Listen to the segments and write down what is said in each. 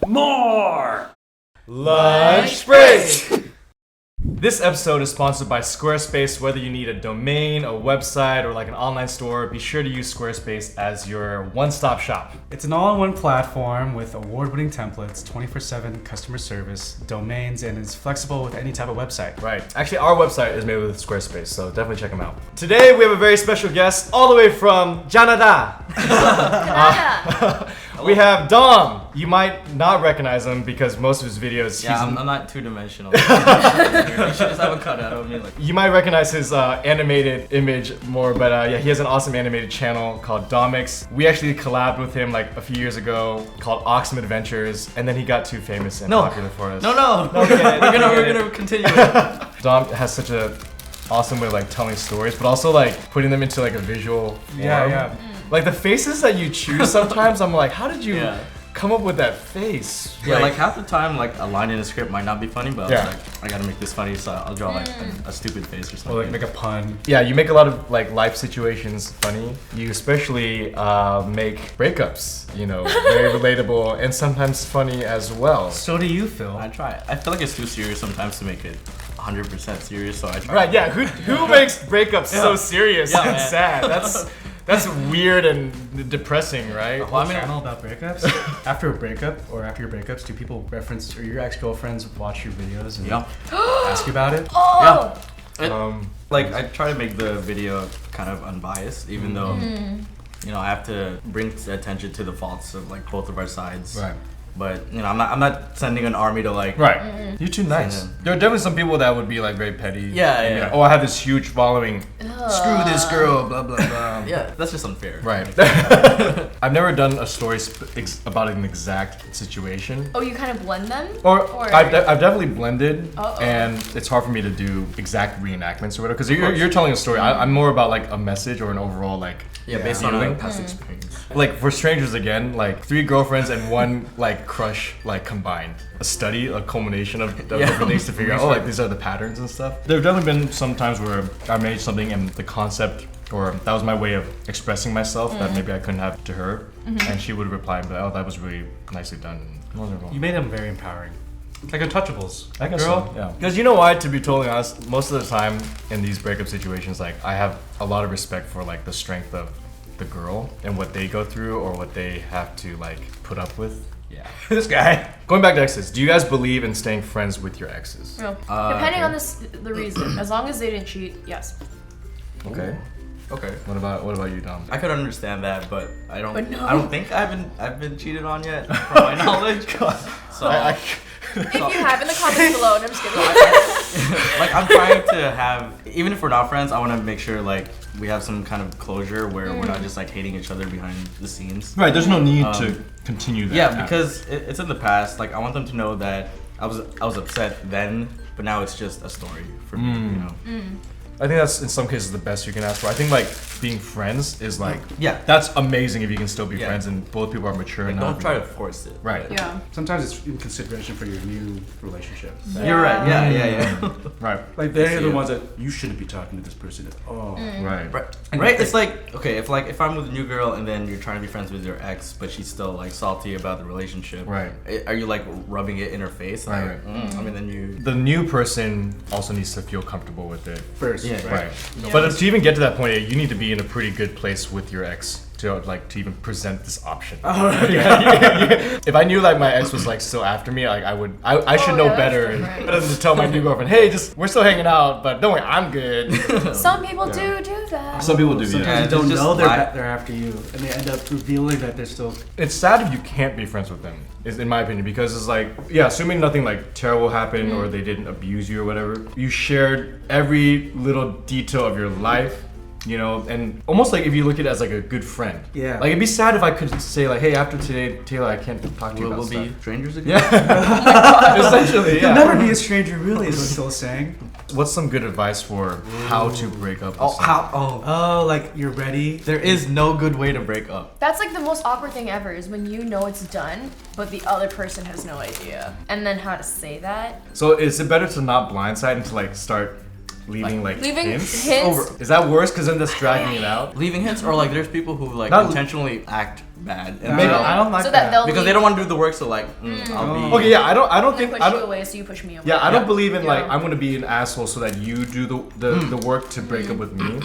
More! Lunch break! This episode is sponsored by Squarespace. Whether you need a domain, a website, or like an online store, be sure to use Squarespace as your one-stop shop. It's an all-in-one platform with award-winning templates, 24/7 customer service, domains, and it's flexible with any type of website. Right. Actually, our website is made with Squarespace, so definitely check them out. Today, we have a very special guest all the way from Canada. We have Dom. You might not recognize him because most of his videos. Yeah, I'm not two-dimensional. You should just have a cutout of me. You might recognize his animated image more, but yeah, he has an awesome animated channel called Domics. We actually collabed with him like a few years ago called Awesome Adventures, and then he got too famous and popular for us. No. We're gonna continue. Dom has such a awesome way of like telling stories, but also like putting them into like a visual form. Yeah. Like the faces that you choose sometimes, I'm like, how did you come up with that face? Yeah, like half the time, like a line in a script might not be funny, but Yeah. I was like, I gotta make this funny, so I'll draw like a stupid face or something. Or like make a pun. Yeah, you make a lot of like life situations funny. You especially make breakups, you know, very relatable and sometimes funny as well. So do you, Phil? I try. I feel like it's too serious sometimes to make it 100% serious, so I try. Right? Yeah. Who makes breakups so serious and man. sad? That's weird and depressing, right? Well, I mean, channel about breakups. After a breakup or after your breakups, do people reference or your ex-girlfriends watch your videos and ask you about it? Yeah. Like I try to make the video kind of unbiased, even though you know I have to bring attention to the faults of like both of our sides. Right. But you know I'm not sending an army to like. Right. You're too nice. Yeah. There are definitely some people that would be like very petty. Yeah. You know, oh, I have this huge following. Screw this girl. Blah blah blah. Yeah, that's just unfair. Right. I've never done a story about an exact situation. Oh, you kind of blend them? Or I've definitely blended, Uh-oh. and it's hard for me to do exact reenactments or whatever. Because you're telling a story. I'm more about like a message or an overall like. Yeah, based on a past experience. Like for Strangers again, like 3 girlfriends and 1 like crush like combined. A study, a culmination of different things to figure out. Oh, like these are the patterns and stuff. There have definitely been some times where I made something and the concept, or that was my way of expressing myself that maybe I couldn't have to her, and she would reply and be like, oh, that was really nicely done. Wonderful. You made them very empowering. Like Untouchables. I guess Girl. so, yeah. Because you know why, to be totally honest, most of the time in these breakup situations, like I have a lot of respect for like the strength of the girl and what they go through or what they have to like put up with. Yeah. This guy. Going back to exes, do you guys believe in staying friends with your exes? No. Depending on the reason. As long as they didn't cheat, yes. Okay. Okay. What about you, Dom? I could understand that, but I don't. But no. I don't think I've been cheated on yet, from my knowledge. So If you have, in the comments below, no, I'm just kidding. like I'm trying to have, even if we're not friends, I want to make sure like we have some kind of closure where we're not just like hating each other behind the scenes. Right. There's no need to continue that. Yeah, because it's in the past. Like I want them to know that I was upset then, but now it's just a story for me. You know. I think that's in some cases the best you can ask for. I think like being friends is like that's amazing if you can still be friends and both people are mature enough. Don't try to force it. Right. Yeah. Sometimes it's in consideration for your new relationship. You're right. Yeah. Right. Like they're the ones that you shouldn't be talking to this person. Right. Right. It's like okay, if I'm with a new girl and then you're trying to be friends with your ex, but she's still like salty about the relationship. Right. Are you like rubbing it in her face? Like, Right. I mean, then you. The new person also needs to feel comfortable with it. First. Yeah. Right. Yeah. But to even get to that point, you need to be in a pretty good place with your ex to like to even present this option. If I knew like my ex was like still after me, like I should know better right. than to tell my new girlfriend, hey, just we're still hanging out, but don't worry, I'm good. Some people do that. Some people do. Sometimes Yeah. you don't just know lie. they're after you, and they end up revealing that they're still. It's sad if you can't be friends with them, is in my opinion, because it's like, yeah, assuming nothing like terrible happened or they didn't abuse you or whatever, you shared every little detail of your life, you know, and almost like if you look at it as like a good friend. Yeah. Like it'd be sad if I could say like, hey, after today, Taylor, I can't talk to you about We'll stuff. be strangers again. Yeah. Essentially, yeah. You'll never be a stranger, really, is what Phil's saying. What's some good advice for how to break up? Oh, with someone? Oh, like you're ready. There is no good way to break up. That's like the most awkward thing ever is when you know it's done, but the other person has no idea. And then how to say that. So is it better to not blindside and to like start leaving like Leaving hints? hints? Is that worse? Because then that's dragging it out. Leaving hints, or like there's people who like Not- intentionally act bad. And Maybe I don't like So that they'll because they don't want to do the work, so like, I'll be. Okay, yeah, I don't I'm think gonna I push you don't. away, so you push me away. Yeah, I don't believe in like Yeah. I'm gonna be an asshole so that you do the work to break up with me.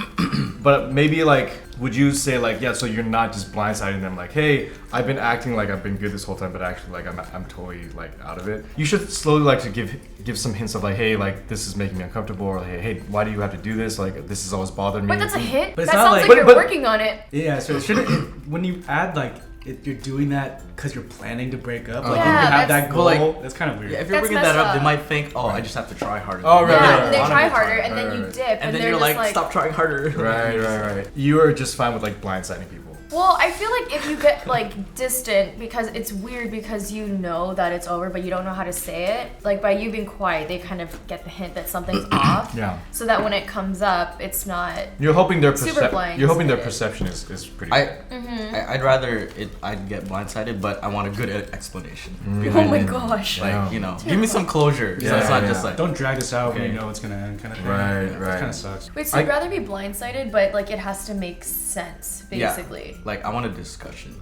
But maybe like, would you say like, yeah, so you're not just blindsiding them like, hey, I've been acting like I've been good this whole time, but actually like I'm totally like out of it. You should slowly like to give some hints of like, hey, like this is making me uncomfortable, or hey, why do you have to do this? Like this is always bothering me. But that's a hit. But That it's not sounds like- like you're but- working on it. Yeah, so it shouldn't. When you add like, if you're doing that because you're planning to break up, like Yeah, you have that's- that goal. Well, like- that's kind of weird. Yeah, if you're That's bringing that messed up, they up. might think, oh, I just have to try harder. Oh, right, Yeah, right, they right. try Right, harder, right, and then you right. dip, And then they're you're just like, stop trying harder. Right. You are just fine with like blindsiding people. Well, I feel like if you get like distant, because it's weird because you know that it's over, but you don't know how to say it. Like by you being quiet, they kind of get the hint that something's off. Yeah. So that when it comes up, it's not. You're hoping their Super you're hoping their blindsided. perception is pretty. I'd rather I'd get blindsided, but I want a good explanation. Oh behind my it. gosh. Like, Yeah. give me some closure. So Yeah, it's not yeah. just like, Don't drag this out when Okay. you know it's gonna end, kind of thing. Right, That right. kind of sucks. Wait, so you'd rather be blindsided, but like it has to make sense, basically. like I want a discussion.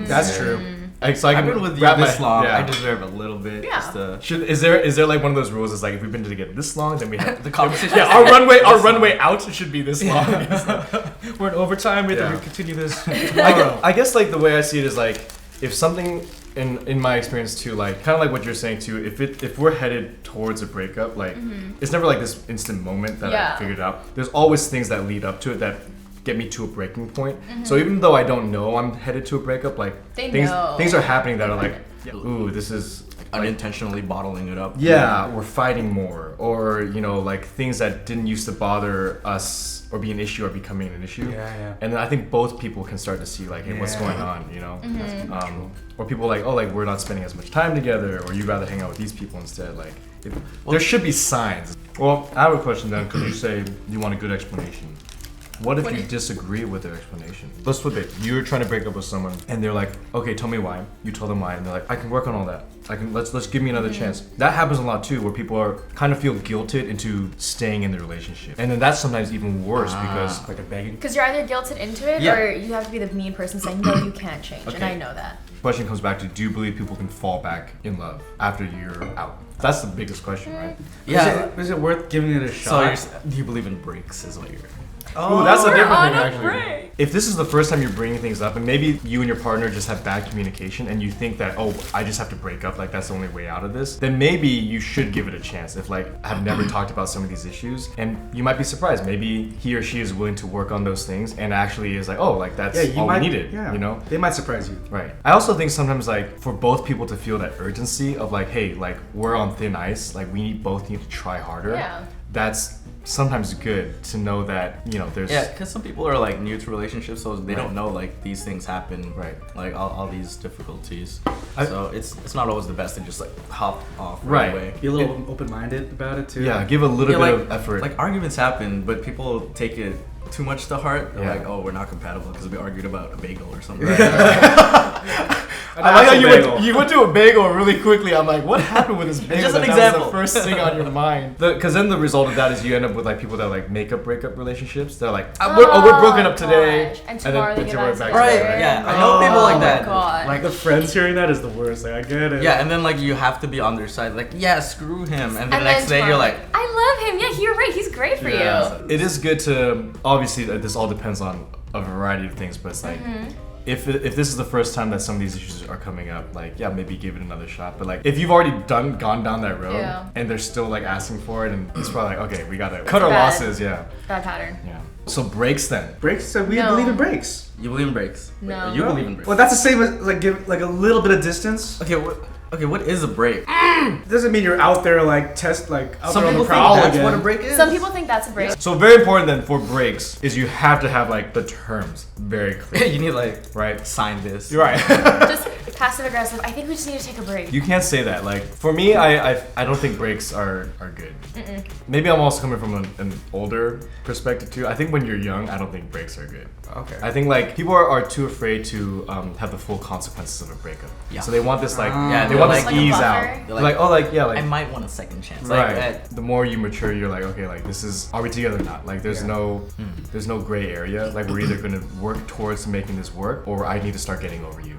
That's true. So I I've can been with you wrap this my- long. yeah. I deserve a little bit. Yeah. Just to, Is there like one of those rules? Is like if we've been together this long, then we have the conversation. yeah, our runway out should be this long. We're in overtime. We have Yeah. to continue this I tomorrow. guess, I guess like the way I see it is like if something in my experience too, like kind of like what you're saying too, if we're headed towards a breakup, like it's never like this instant moment that Yeah. I figured out. There's always things that lead up to it that get me to a breaking point. So even though I don't know I'm headed to a breakup, like They things know. things are happening that are like, ooh, this is Unintentionally bottling it up. yeah, we're fighting more, or you know, like things that didn't used to bother us or be an issue are becoming an issue. Yeah. And then I think both people can start to see like, hey, what's Yeah. going on, you know? Or people like, oh, like we're not spending as much time together, or you'd rather hang out with these people instead. Like, there should be signs. Well, I have a question then, because you say you want a good explanation. What if you disagree with their explanation? Let's flip it. You're trying to break up with someone, and they're like, "Okay, tell me why." You tell them why, and they're like, "I can work on all that. Let's give me another chance." That happens a lot too, where people are kind of feel guilted into staying in the relationship, and then that's sometimes even worse because Like a begging. Because you're either guilted into it, Yeah. or you have to be the mean person saying, no, you can't change. And Okay. I know that. question comes back to: do you believe people can fall back in love after you're out? That's the biggest question, right? Yeah. Is it worth giving it a So shot? do you believe in breaks? Is what you're. Ooh, that's a We're different on thing a actually. break. If this is the first time you're bringing things up, and maybe you and your partner just have bad communication, and you think that, oh, I just have to break up, like that's the only way out of this, then maybe you should give it a chance. If like I've never talked about some of these issues, and you might be surprised, maybe he or she is willing to work on those things, and actually is like, oh, like that's all we needed, Yeah. you know? They might surprise you. Right. I also think sometimes like for both people to feel that urgency of like, hey, like we're on thin ice, like we both need to try harder. Yeah. That's sometimes good to know that, you know, there's Yeah, because some people are like new to relationships, so they Right. don't know like these things happen. Right. Like all these difficulties. I- So it's not always the best to just like hop off Right. away. Be a little open-minded about it too. yeah, give a little Yeah, bit like, of effort. Like arguments happen, but people take it too much to heart. They're Yeah. like, oh, we're not compatible because we argued about a bagel or something. I like how bagel. you went to a bagel really quickly. I'm like, what happened with this bagel? just an that example. was the first thing on your mind. Because then the result of that is you end up with like people that like make up breakup relationships. They're like, we're broken up today, Gosh. And tomorrow they then get we're back Right, together. yeah, I know people like Oh that. my god. Like the friends hearing that is the worst. Like I get it. Yeah, and then like you have to be on their side. Like, yeah, screw him. And the And next day tomorrow, you're like, I love him. Yeah, you're right. He's great for Yeah. you. It is good to obviously this all depends on a variety of things, but it's like if this is the first time that some of these issues are coming up, like yeah, maybe give it another shot. But like if you've already gone down that road Yeah. and they're still like asking for it, and it's probably like okay, we gotta cut our bad. losses. Yeah, Bad pattern. yeah. So breaks then. Breaks. So we No. believe in breaks. you believe in breaks. No. You believe in breaks. Well, that's the same as like give like a little bit of distance. Okay, what is a break? Doesn't mean you're out there like out Some there on people the think prowl that's again. what a break is. Some people think that's a break. So very important then for breaks is you have to have like the terms very clear, you need like right? sign this. You're right. Just Passive aggressive. I think we just need to take a break. You can't say that. Like for me, I don't think breaks are good. Maybe I'm also coming from an older perspective too. I think when you're young, I don't think breaks are good. Okay. I think like people are too afraid to have the full consequences of a breakup. Yeah. So they want this like Yeah, they want like- this like a ease buffer. out. They're They're like, oh like yeah like I might want a second chance. right. Like, The more you mature, you're like, okay, like this is, are we together or not? Like there's there's no gray area. Like we're either gonna work towards making this work, or I need to start getting over you.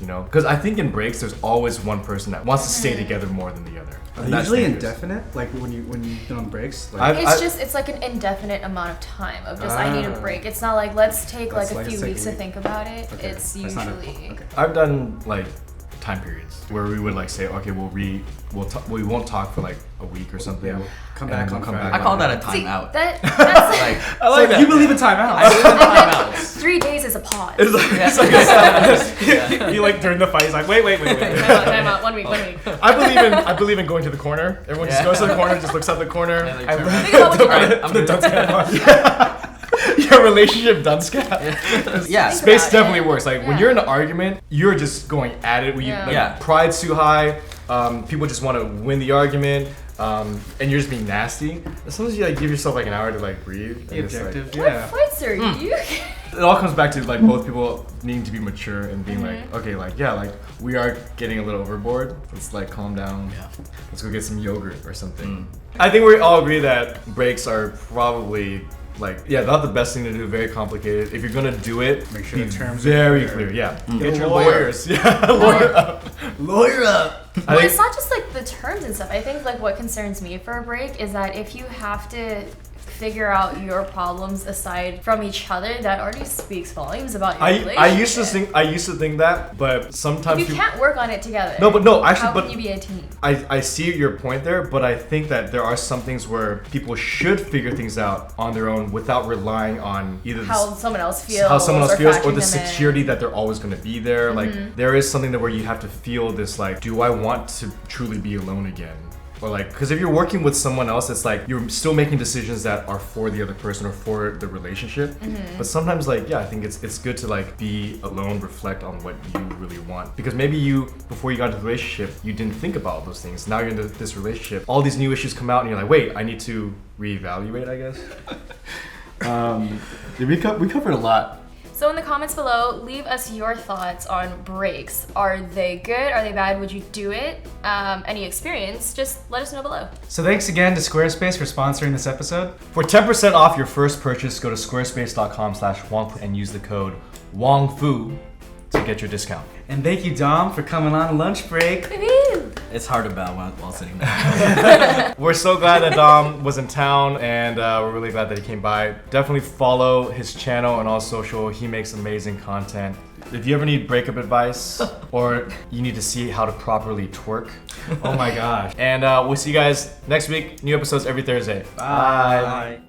You know, because I think in breaks, there's always one person that wants to stay together more than the other. Are And they that's usually dangerous. indefinite? Like when you've been on breaks? Like, It's like an indefinite amount of time of just I need a break. It's not like let's take That's like a like a few weeks to second think about it. Okay. It's That's not a- usually okay. I've done like time periods where we would like say, okay, we won't talk for like a week or something. Yeah, we'll come and back then on we'll come Friday. back. I call that a See, timeout. that's Like, I like So that. you believe in timeouts? I believe in timeouts. 3 days is a pause. It's like, Yeah. You like during the fight, he's like, wait. Time out. 1 week. I believe in going to the corner. Everyone just goes to the corner, just looks at the corner. And then I they turn love around. Think about what you Alright, want. I'm The good. dunce your relationship done scat. Yeah. Think Space about definitely it. works. Like when Yeah. you're in an argument, you're just going at it. When you, Yeah. like, Yeah. pride's too high. People just want to win the argument, and you're just being nasty. Sometimes you like give yourself like an hour to like breathe. The and it's, like- objective, What yeah. fights are you? it all comes back to like both people needing to be mature and being like, okay, like yeah, like we are getting a little overboard. Let's like calm down. Yeah. Let's go get some yogurt or something. I think we all agree that breaks are probably like not the best thing to do. Very complicated. If you're gonna do it, Make sure be the terms are very clear. clear. Yeah, Get get your your lawyer. lawyers. Yeah, lawyer up. Lawyer up. I Well, think- it's not just like the terms and stuff. I think like what concerns me for a break is that if you have to figure out your problems aside from each other, that already speaks volumes about your relationship. I used to think that, but sometimes If you can't work on it together. actually, how but can you be a team? I see your point there, but I think that there are some things where people should figure things out on their own without relying on either How someone else feels. how someone else feels or factoring the them in. security that they're always going to be there. Like there is something that where you have to feel this like, do I want to truly be alone again? Or like, because if you're working with someone else, it's like you're still making decisions that are for the other person or for the relationship. But sometimes, like, I think it's good to like be alone, reflect on what you really want. Because maybe you, before you got into the relationship, you didn't think about those things. Now you're in this relationship, all these new issues come out, and you're like, wait, I need to reevaluate, I guess. We covered a lot. So in the comments below, leave us your thoughts on breaks. Are they good? Are they bad? Would you do it? Any experience? Just let us know below. So thanks again to Squarespace for sponsoring this episode. For 10% off your first purchase, go to squarespace.com/wongfu and use the code WONGFU to get your discount. And thank you, Dom, for coming on lunch break. Woo-hoo! It's hard to battle while sitting there. We're so glad that Dom was in town, and we're really glad that he came by. Definitely follow his channel on all social. He makes amazing content. If you ever need breakup advice or you need to see how to properly twerk, Oh my gosh. and we'll see you guys next week. New episodes every Thursday. Bye.